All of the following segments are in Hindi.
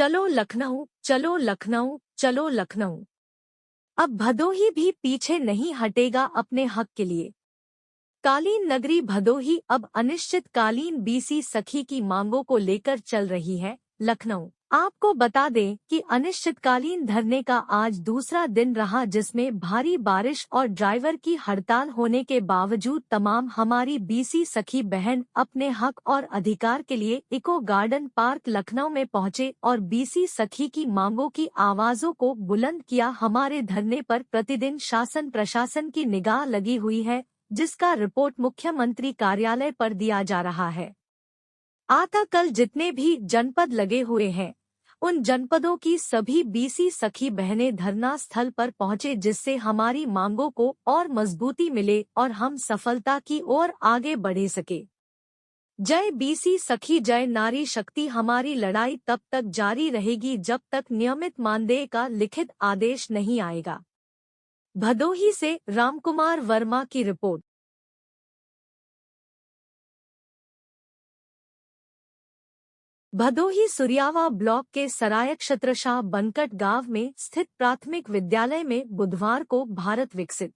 चलो लखनऊ, चलो लखनऊ, चलो लखनऊ। अब भदोही भी पीछे नहीं हटेगा अपने हक के लिए। कालीन नगरी भदोही अब अनिश्चितकालीन बीसी सखी की मांगों को लेकर चल रही है। लखनऊ आपको बता दें कि अनिश्चितकालीन धरने का आज दूसरा दिन रहा, जिसमें भारी बारिश और ड्राइवर की हड़ताल होने के बावजूद तमाम हमारी बीसी सखी बहन अपने हक और अधिकार के लिए इको गार्डन पार्क लखनऊ में पहुंचे और बीसी सखी की मांगों की आवाजों को बुलंद किया। हमारे धरने पर प्रतिदिन शासन प्रशासन की निगाह लगी हुई है, जिसका रिपोर्ट मुख्यमंत्री कार्यालय पर दिया जा रहा है। आता कल जितने भी जनपद लगे हुए हैं, उन जनपदों की सभी बीसी सखी बहनें धरना स्थल पर पहुंचे, जिससे हमारी मांगों को और मजबूती मिले और हम सफलता की ओर आगे बढ़े सके। जय बीसी सखी, जय नारी शक्ति। हमारी लड़ाई तब तक जारी रहेगी जब तक नियमित मानदेय का लिखित आदेश नहीं आएगा। भदोही से रामकुमार वर्मा की रिपोर्ट। भदोही सुरियावा ब्लॉक के सराय क्षत्रशाह बनकट गांव में स्थित प्राथमिक विद्यालय में बुधवार को भारत विकसित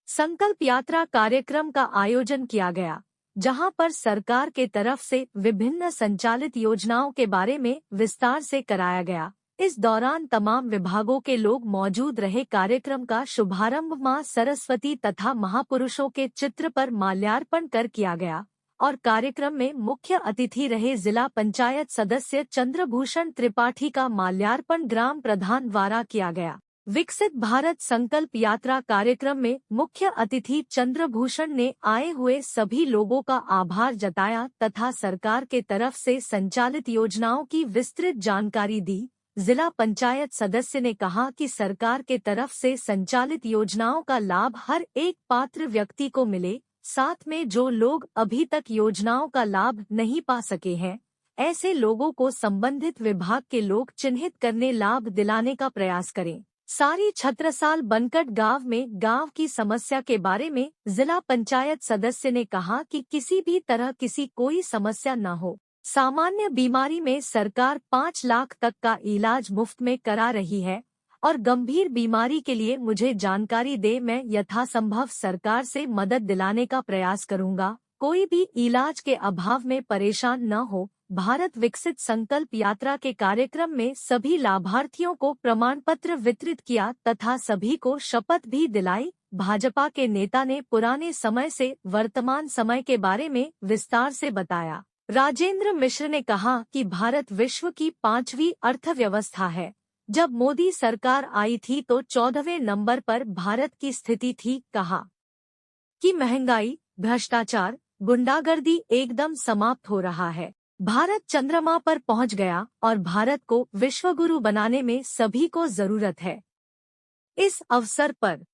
संकल्प यात्रा कार्यक्रम का आयोजन किया गया, जहां पर सरकार के तरफ से विभिन्न संचालित योजनाओं के बारे में विस्तार से कराया गया। इस दौरान तमाम विभागों के लोग मौजूद रहे। कार्यक्रम का शुभारंभ मां सरस्वती तथा महापुरुषों के चित्र पर माल्यार्पण कर किया गया और कार्यक्रम में मुख्य अतिथि रहे जिला पंचायत सदस्य चंद्रभूषण त्रिपाठी का माल्यार्पण ग्राम प्रधान द्वारा किया गया। विकसित भारत संकल्प यात्रा कार्यक्रम में मुख्य अतिथि चंद्रभूषण ने आए हुए सभी लोगों का आभार जताया तथा सरकार के तरफ से संचालित योजनाओं की विस्तृत जानकारी दी। जिला पंचायत सदस्य ने कहा कि सरकार के तरफ से संचालित योजनाओं का लाभ हर एक पात्र व्यक्ति को मिले, साथ में जो लोग अभी तक योजनाओं का लाभ नहीं पा सके हैं, ऐसे लोगों को संबंधित विभाग के लोग चिन्हित करने लाभ दिलाने का प्रयास करें। सारी छत्रसाल बनकट गांव में गांव की समस्या के बारे में जिला पंचायत सदस्य ने कहा कि किसी भी तरह किसी कोई समस्या न हो। सामान्य बीमारी में सरकार 5 लाख तक का इलाज मुफ्त में करा रही है और गंभीर बीमारी के लिए मुझे जानकारी दे, मैं यथासंभव सरकार से मदद दिलाने का प्रयास करूंगा। कोई भी इलाज के अभाव में परेशान न हो। भारत विकसित संकल्प यात्रा के कार्यक्रम में सभी लाभार्थियों को प्रमाण पत्र वितरित किया तथा सभी को शपथ भी दिलाई। भाजपा के नेता ने पुराने समय से वर्तमान समय के बारे में विस्तार से बताया। राजेंद्र मिश्र ने कहा कि भारत विश्व की 5वीं अर्थव्यवस्था है। जब मोदी सरकार आई थी तो 14वें नंबर पर भारत की स्थिति थी। कहा कि महंगाई, भ्रष्टाचार, गुंडागर्दी एकदम समाप्त हो रहा है। भारत चंद्रमा पर पहुंच गया और भारत को विश्वगुरु बनाने में सभी को जरूरत है। इस अवसर पर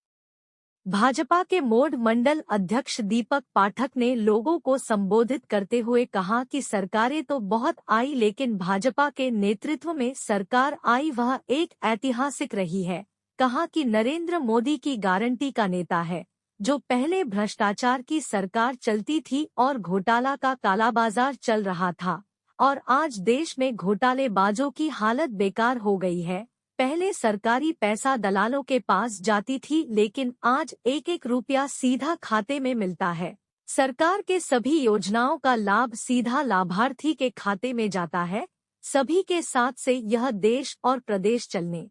भाजपा के मोड मंडल अध्यक्ष दीपक पाठक ने लोगों को संबोधित करते हुए कहा कि सरकारें तो बहुत आई, लेकिन भाजपा के नेतृत्व में सरकार आई वह एक ऐतिहासिक रही है। कहा कि नरेंद्र मोदी की गारंटी का नेता है। जो पहले भ्रष्टाचार की सरकार चलती थी और घोटाला का कालाबाजार चल रहा था, और आज देश में घोटालेबाजों की हालत बेकार हो गई है। पहले सरकारी पैसा दलालों के पास जाती थी, लेकिन आज एक एक रुपया सीधा खाते में मिलता है। सरकार के सभी योजनाओं का लाभ सीधा लाभार्थी के खाते में जाता है। सभी के साथ से यह देश और प्रदेश चलने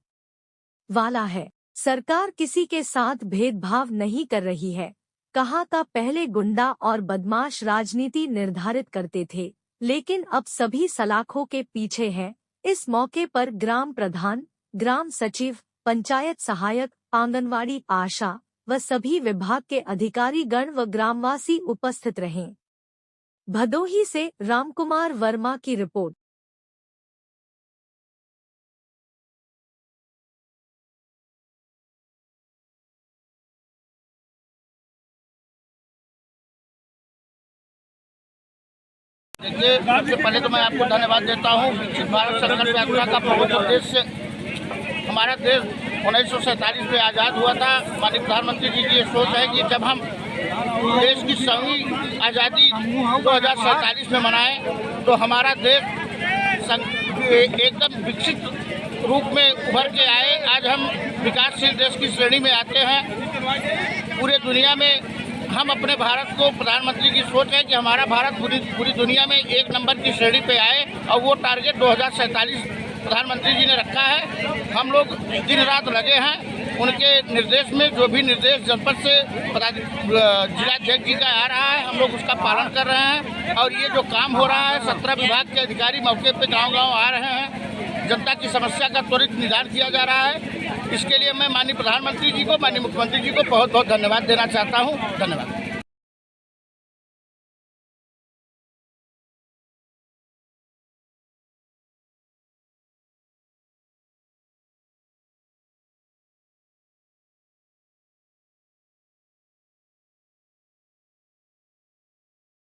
वाला है। सरकार किसी के साथ भेदभाव नहीं कर रही है। कहा का पहले गुंडा और बदमाश राजनीति निर्धारित करते थे, लेकिन अब सभी सलाखों के पीछे हैं। इस मौके पर ग्राम प्रधान, ग्राम सचिव, पंचायत सहायक, आंगनवाड़ी आशा व सभी विभाग के अधिकारी गण व ग्रामवासी उपस्थित रहे। भदोही से रामकुमार वर्मा की रिपोर्ट। देखिए, सबसे पहले तो मैं आपको धन्यवाद देता हूँ। विकसित भारत संकल्प यात्रा का प्रमुख उद्देश्य हमारा देश 1947 में आज़ाद हुआ था। माननीय प्रधानमंत्री जी की ये सोच है कि जब हम देश की 100वीं आज़ादी 2047 में मनाएं तो हमारा देश एकदम विकसित रूप में उभर के आए। आज हम विकासशील देश की श्रेणी में आते हैं। पूरे दुनिया में हम अपने भारत को, प्रधानमंत्री की सोच है कि हमारा भारत पूरी दुनिया में 1 नंबर की श्रेणी पे आए और वो टारगेट 2047 प्रधानमंत्री जी ने रखा है। हम लोग दिन रात लगे हैं। उनके निर्देश में जो भी निर्देश जनपद से जिलाध्यक्ष जी का आ रहा है, हम लोग उसका पालन कर रहे हैं। और ये जो काम हो रहा है, 17 विभाग के अधिकारी मौके पे गांव-गांव आ रहे हैं। जनता की समस्या का त्वरित निदान किया जा रहा है। इसके लिए मैं माननीय प्रधानमंत्री जी को, माननीय मुख्यमंत्री जी को बहुत बहुत धन्यवाद देना चाहता हूँ। धन्यवाद।